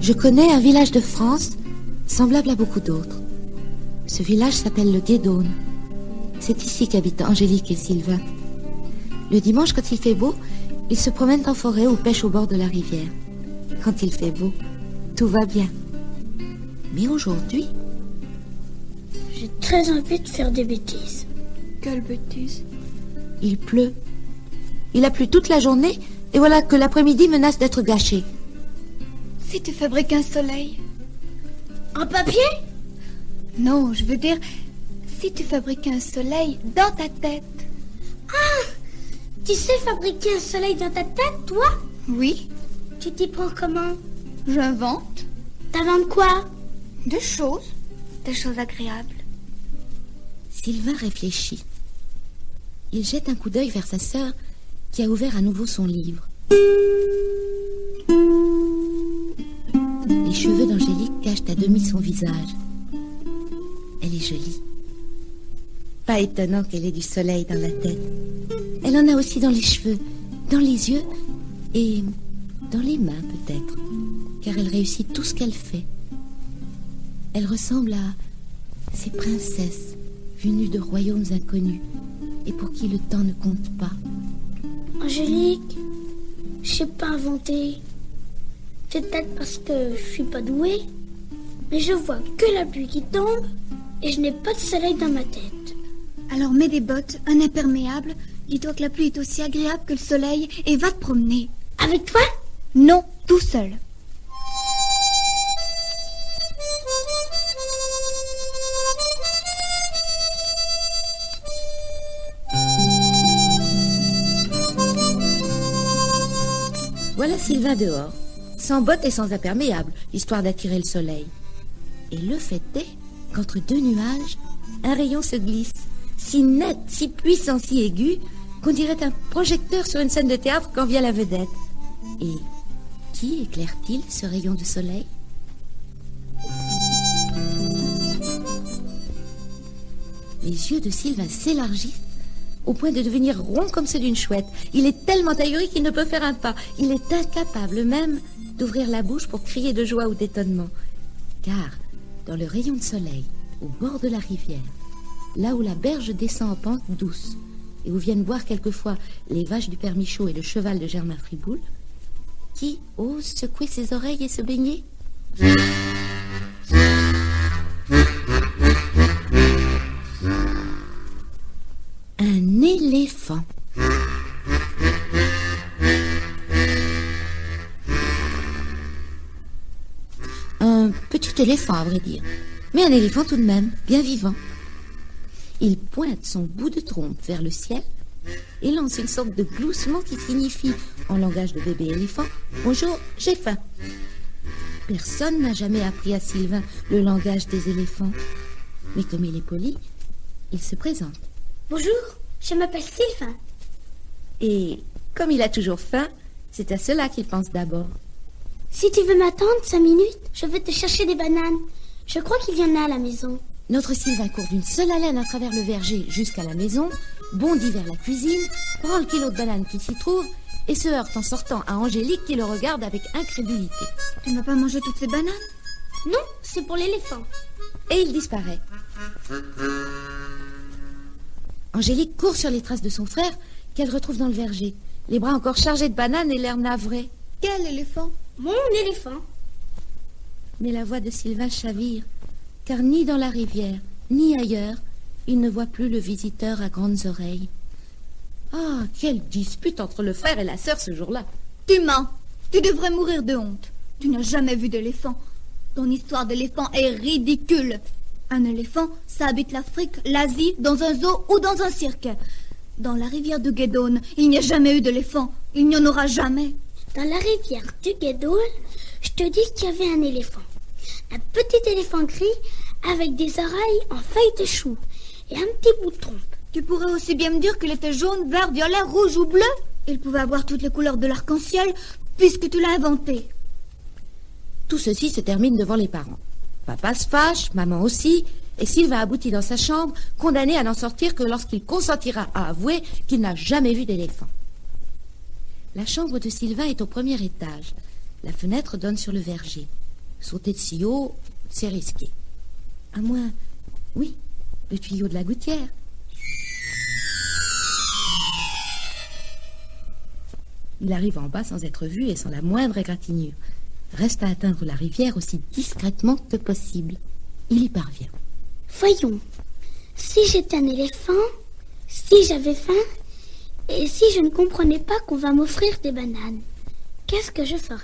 Je connais un village de France semblable à beaucoup d'autres. Ce village s'appelle le Guédone. C'est ici qu'habitent Angélique et Sylvain. Le dimanche, quand il fait beau, ils se promènent en forêt ou pêchent au bord de la rivière. Quand il fait beau, tout va bien. Mais aujourd'hui... J'ai très envie de faire des bêtises. Quelle bêtise? Il pleut. Il a plu toute la journée et voilà que l'après-midi menace d'être gâché. Si tu fabriques un soleil? En papier? Non, je veux dire, si tu fabriques un soleil dans ta tête. Ah! Tu sais fabriquer un soleil dans ta tête, toi? Oui. Tu t'y prends comment? J'invente. T'inventes quoi? Des choses agréables. Sylvain réfléchit. Il jette un coup d'œil vers sa sœur qui a ouvert à nouveau son livre. Les cheveux d'Angélique cachent à demi son visage. Elle est jolie. Pas étonnant qu'elle ait du soleil dans la tête. Elle en a aussi dans les cheveux, dans les yeux et dans les mains peut-être, car elle réussit tout ce qu'elle fait. Elle ressemble à ces princesses venues de royaumes inconnus et pour qui le temps ne compte pas. Angélique, je sais pas inventer. C'est peut-être parce que je suis pas douée, mais je vois que la pluie qui tombe et je n'ai pas de soleil dans ma tête. Alors mets des bottes, un imperméable, dis-toi que la pluie est aussi agréable que le soleil et va te promener. Avec toi? Non, tout seul. Voilà Sylvain dehors, sans bottes et sans imperméable, histoire d'attirer le soleil. Et le fait est qu'entre deux nuages, un rayon se glisse, si net, si puissant, si aigu, qu'on dirait un projecteur sur une scène de théâtre quand vient la vedette. Et qui éclaire-t-il, ce rayon de soleil? Les yeux de Sylvain s'élargissent au point de devenir rond comme ceux d'une chouette. Il est tellement ahuri qu'il ne peut faire un pas. Il est incapable même d'ouvrir la bouche pour crier de joie ou d'étonnement. Car, dans le rayon de soleil, au bord de la rivière, là où la berge descend en pente douce, et où viennent boire quelquefois les vaches du père Michaud et le cheval de Germain Friboul, qui ose secouer ses oreilles et se baigner? Un éléphant. Un petit éléphant, à vrai dire. Mais un éléphant tout de même, bien vivant. Il pointe son bout de trompe vers le ciel et lance une sorte de gloussement qui signifie, en langage de bébé éléphant, « Bonjour, j'ai faim ». Personne n'a jamais appris à Sylvain le langage des éléphants. Mais comme il est poli, il se présente. Bonjour, je m'appelle Sylvain. Et comme il a toujours faim, c'est à cela qu'il pense d'abord. Si tu veux m'attendre 5 minutes, je vais te chercher des bananes. Je crois qu'il y en a à la maison. Notre Sylvain court d'une seule haleine à travers le verger jusqu'à la maison, bondit vers la cuisine, prend le kilo de bananes qui s'y trouve et se heurte en sortant à Angélique qui le regarde avec incrédulité. Tu n'as pas mangé toutes ces bananes? Non, c'est pour l'éléphant. Et il disparaît. Angélique court sur les traces de son frère qu'elle retrouve dans le verger, les bras encore chargés de bananes et l'air navré. Quel éléphant? Mon éléphant. Mais la voix de Sylvain chavire, car ni dans la rivière, ni ailleurs, il ne voit plus le visiteur à grandes oreilles. Ah, quelle dispute entre le frère et la sœur ce jour-là. Tu mens. Tu devrais mourir de honte. Tu n'as jamais vu d'éléphant. Ton histoire d'éléphant est ridicule. Un éléphant, ça habite l'Afrique, l'Asie, dans un zoo ou dans un cirque. Dans la rivière du Guédone, il n'y a jamais eu d'éléphant. Il n'y en aura jamais. Dans la rivière du Guédone, je te dis qu'il y avait un éléphant. Un petit éléphant gris avec des oreilles en feuilles de chou et un petit bout de trompe. Tu pourrais aussi bien me dire qu'il était jaune, vert, violet, rouge ou bleu. Il pouvait avoir toutes les couleurs de l'arc-en-ciel puisque tu l'as inventé. Tout ceci se termine devant les parents. Papa se fâche, maman aussi, et Sylvain aboutit dans sa chambre, condamné à n'en sortir que lorsqu'il consentira à avouer qu'il n'a jamais vu d'éléphant. La chambre de Sylvain est au premier étage. La fenêtre donne sur le verger. Sauter de si haut, c'est risqué. À moins, oui, le tuyau de la gouttière. Il arrive en bas sans être vu et sans la moindre égratignure. Reste à atteindre la rivière aussi discrètement que possible. Il y parvient. Voyons, si j'étais un éléphant, si j'avais faim, et si je ne comprenais pas qu'on va m'offrir des bananes, qu'est-ce que je ferais?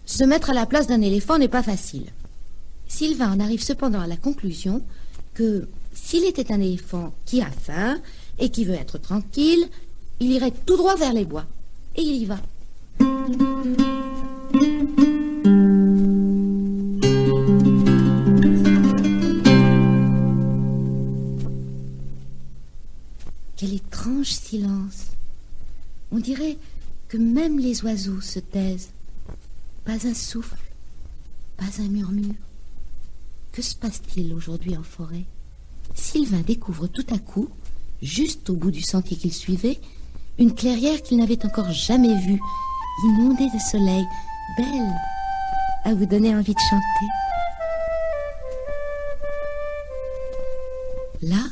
Se mettre à la place d'un éléphant n'est pas facile. Sylvain en arrive cependant à la conclusion que s'il était un éléphant qui a faim et qui veut être tranquille, il irait tout droit vers les bois. Et il y va. Quel étrange silence. On dirait que même les oiseaux se taisent. Pas un souffle, pas un murmure. Que se passe-t-il aujourd'hui en forêt? Sylvain découvre tout à coup, juste au bout du sentier qu'il suivait, une clairière qu'il n'avait encore jamais vue, inondée de soleil, belle, à vous donner envie de chanter. Là,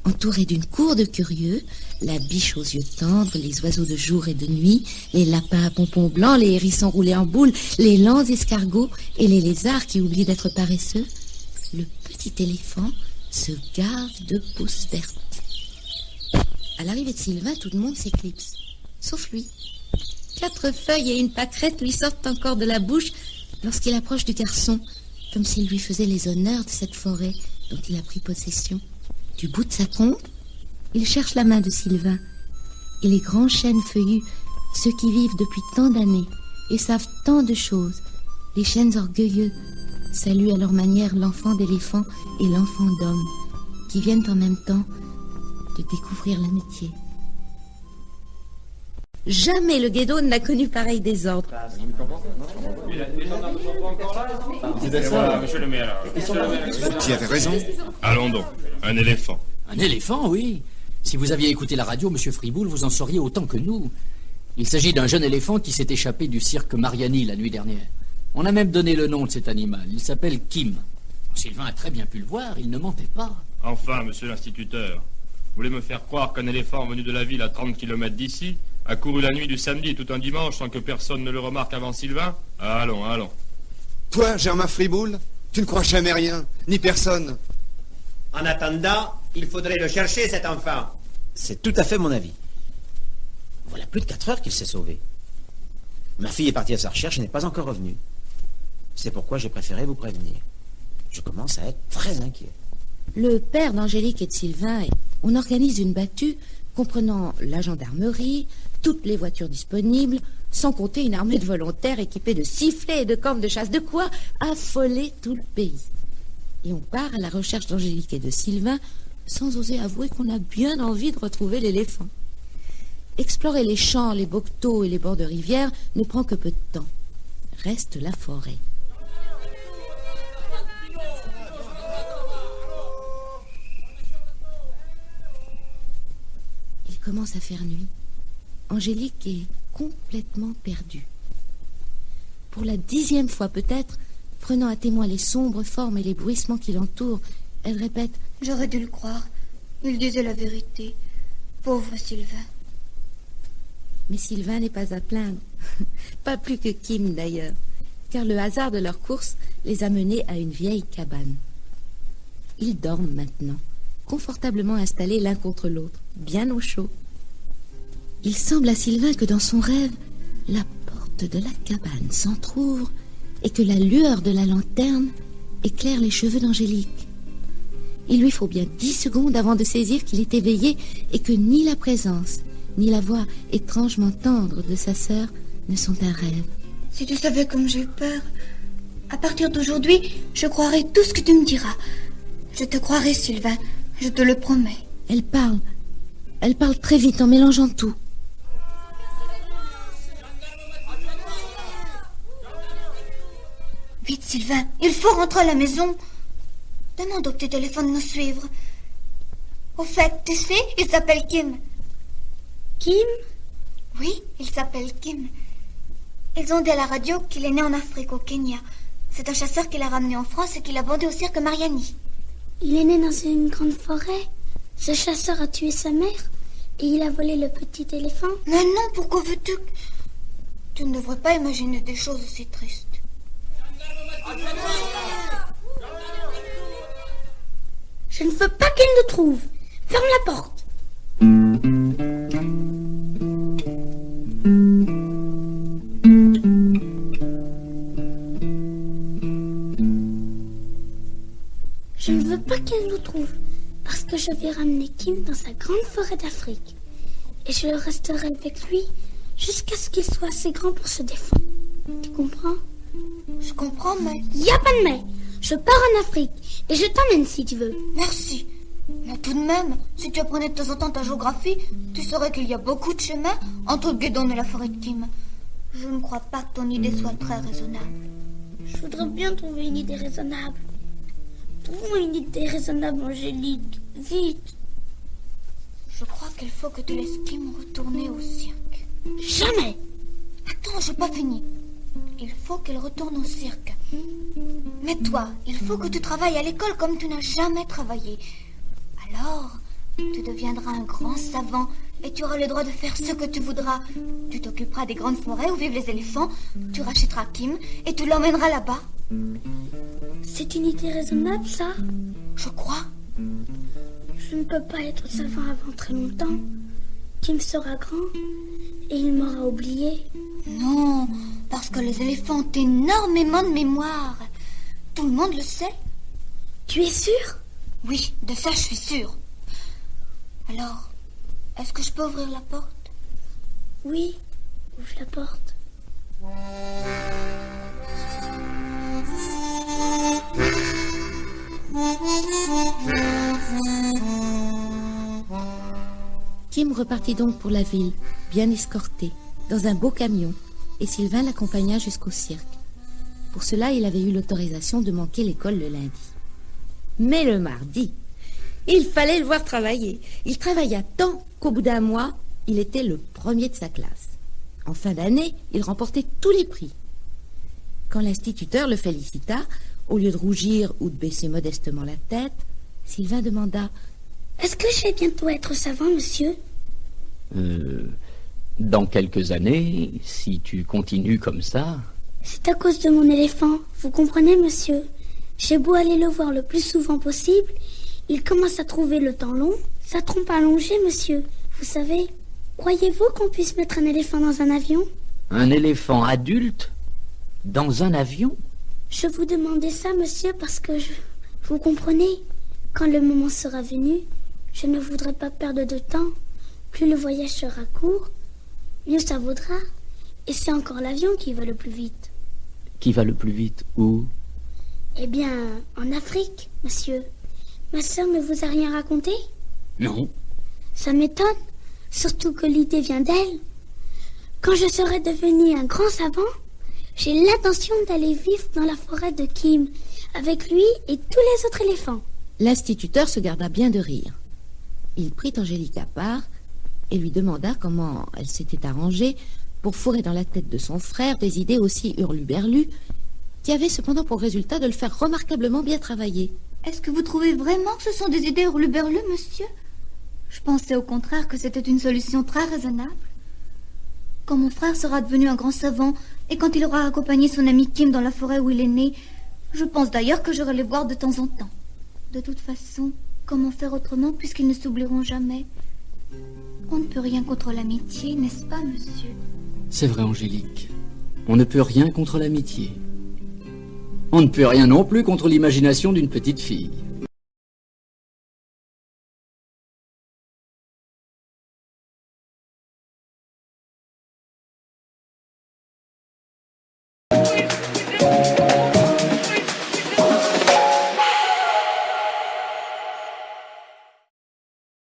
entouré d'une cour de curieux, la biche aux yeux tendres, les oiseaux de jour et de nuit, les lapins à pompons blancs, les hérissons roulés en boule, les lents escargots et les lézards qui oublient d'être paresseux, le petit éléphant se gave de pousses vertes. À l'arrivée de Sylvain, tout le monde s'éclipse, sauf lui. 4 feuilles et une pâquerette lui sortent encore de la bouche lorsqu'il approche du garçon, comme s'il lui faisait les honneurs de cette forêt dont il a pris possession. Du bout de sa trompe, il cherche la main de Sylvain. Et les grands chênes feuillus, ceux qui vivent depuis tant d'années et savent tant de choses, les chênes orgueilleux, saluent à leur manière l'enfant d'éléphant et l'enfant d'homme, qui viennent en même temps de découvrir l'amitié. Jamais le Guédone n'a connu pareil désordre. Tu avais raison. Allons donc, un éléphant. Un éléphant, oui. Si vous aviez écouté la radio, monsieur Friboul, vous en sauriez autant que nous. Il s'agit d'un jeune éléphant qui s'est échappé du cirque Mariani la nuit dernière. On a même donné le nom de cet animal. Il s'appelle Kim. Sylvain a très bien pu le voir, il ne mentait pas. Enfin, monsieur l'instituteur, vous voulez me faire croire qu'un éléphant venu de la ville à 30 km d'ici a couru la nuit du samedi et tout un dimanche sans que personne ne le remarque avant Sylvain? Allons, allons. Toi, Germain Friboul, tu ne crois jamais rien, ni personne. En attendant, il faudrait le chercher, cet enfant. C'est tout à fait mon avis. Voilà plus de 4 heures qu'il s'est sauvé. Ma fille est partie à sa recherche et n'est pas encore revenue. C'est pourquoi j'ai préféré vous prévenir. Je commence à être très inquiet. Le père d'Angélique et de Sylvain, on organise une battue comprenant la gendarmerie, toutes les voitures disponibles, sans compter une armée de volontaires équipés de sifflets et de cornes de chasse, de quoi affoler tout le pays. Et on part à la recherche d'Angélique et de Sylvain sans oser avouer qu'on a bien envie de retrouver l'éléphant. Explorer les champs, les bocteaux et les bords de rivière ne prend que peu de temps. Reste la forêt. Il commence à faire nuit. Angélique est complètement perdue. Pour la 10e fois peut-être, prenant à témoin les sombres formes et les bruissements qui l'entourent, elle répète « J'aurais dû le croire. Il disait la vérité. Pauvre Sylvain. » Mais Sylvain n'est pas à plaindre. Pas plus que Kim d'ailleurs, car le hasard de leur course les a menés à une vieille cabane. Ils dorment maintenant, confortablement installés l'un contre l'autre, bien au chaud. Il semble à Sylvain que dans son rêve, la porte de la cabane s'entr'ouvre et que la lueur de la lanterne éclaire les cheveux d'Angélique. Il lui faut bien 10 secondes avant de saisir qu'il est éveillé et que ni la présence, ni la voix étrangement tendre de sa sœur ne sont un rêve. Si tu savais comme j'ai peur. À partir d'aujourd'hui, je croirai tout ce que tu me diras. Je te croirai, Sylvain. Je te le promets. Elle parle. Elle parle très vite en mélangeant tout. Vite, Sylvain. Il faut rentrer à la maison. Demande au petit téléphone de nous suivre. Au fait, tu sais, il s'appelle Kim. Kim? Oui, il s'appelle Kim. Ils ont dit à la radio qu'il est né en Afrique, au Kenya. C'est un chasseur qui l'a ramené en France et qui l'a vendu au cirque Mariani. Il est né dans une grande forêt. Ce chasseur a tué sa mère et il a volé le petit éléphant. Mais non, pourquoi veux-tu... Tu ne devrais pas imaginer des choses aussi tristes. Je ne veux pas qu'il nous trouve. Ferme la porte. Je ne veux pas qu'il nous trouve, parce que je vais ramener Kim dans sa grande forêt d'Afrique. Et je resterai avec lui jusqu'à ce qu'il soit assez grand pour se défendre. Tu comprends? Je comprends, mais... Il n'y a pas de mais. Je pars en Afrique et je t'emmène si tu veux. Merci. Mais tout de même, si tu apprenais de temps en temps ta géographie, tu saurais qu'il y a beaucoup de chemins entre Guédon et la forêt de Kim. Je ne crois pas que ton idée soit très raisonnable. Je voudrais bien trouver une idée raisonnable. Trouve-moi une idée raisonnable, Angélique. Vite. Je crois qu'il faut que tu laisses Kim retourner au cirque. Jamais. Attends, je n'ai pas fini. Il faut qu'elle retourne au cirque. Mais toi, il faut que tu travailles à l'école comme tu n'as jamais travaillé. Alors, tu deviendras un grand savant et tu auras le droit de faire ce que tu voudras. Tu t'occuperas des grandes forêts où vivent les éléphants, tu rachèteras Kim et tu l'emmèneras là-bas. C'est une idée raisonnable, ça? Je crois. Je ne peux pas être savant avant très longtemps. Kim sera grand et il m'aura oublié. Non, parce que les éléphants ont énormément de mémoire. Tout le monde le sait. Tu es sûr? Oui, de ça je suis sûre. Alors, est-ce que je peux ouvrir la porte? Oui, ouvre la porte. Kim repartit donc pour la ville, bien escorté, dans un beau camion, et Sylvain l'accompagna jusqu'au cirque. Pour cela, il avait eu l'autorisation de manquer l'école le lundi. Mais le mardi, il fallait le voir travailler. Il travailla tant qu'au bout d'un mois, il était le premier de sa classe. En fin d'année, il remportait tous les prix. Quand l'instituteur le félicita, au lieu de rougir ou de baisser modestement la tête, Sylvain demanda « Est-ce que je vais bientôt être savant, monsieur ?» Dans quelques années, si tu continues comme ça... C'est à cause de mon éléphant, vous comprenez, monsieur? J'ai beau aller le voir le plus souvent possible, il commence à trouver le temps long, sa trompe allongée, monsieur. Vous savez, croyez-vous qu'on puisse mettre un éléphant dans un avion? Un éléphant adulte? Dans un avion? Je vous demandais ça, monsieur, parce que vous comprenez, quand le moment sera venu, je ne voudrais pas perdre de temps. Plus le voyage sera court, mieux ça vaudra. Et c'est encore l'avion qui va le plus vite. Qui va le plus vite? Où? Eh bien, en Afrique, monsieur. Ma sœur ne vous a rien raconté? Non. Ça m'étonne, surtout que l'idée vient d'elle. Quand je serai devenu un grand savant, j'ai l'intention d'aller vivre dans la forêt de Kim, avec lui et tous les autres éléphants. L'instituteur se garda bien de rire. Il prit Angélique à part et lui demanda comment elle s'était arrangée pour fourrer dans la tête de son frère des idées aussi hurluberlues, qui avaient cependant pour résultat de le faire remarquablement bien travailler. Est-ce que vous trouvez vraiment que ce sont des idées hurluberlues, monsieur? Je pensais au contraire que c'était une solution très raisonnable. Quand mon frère sera devenu un grand savant et quand il aura accompagné son ami Kim dans la forêt où il est né, je pense d'ailleurs que j'irai les voir de temps en temps. De toute façon, comment faire autrement puisqu'ils ne s'oublieront jamais? On ne peut rien contre l'amitié, n'est-ce pas, monsieur? C'est vrai, Angélique. On ne peut rien contre l'amitié. On ne peut rien non plus contre l'imagination d'une petite fille.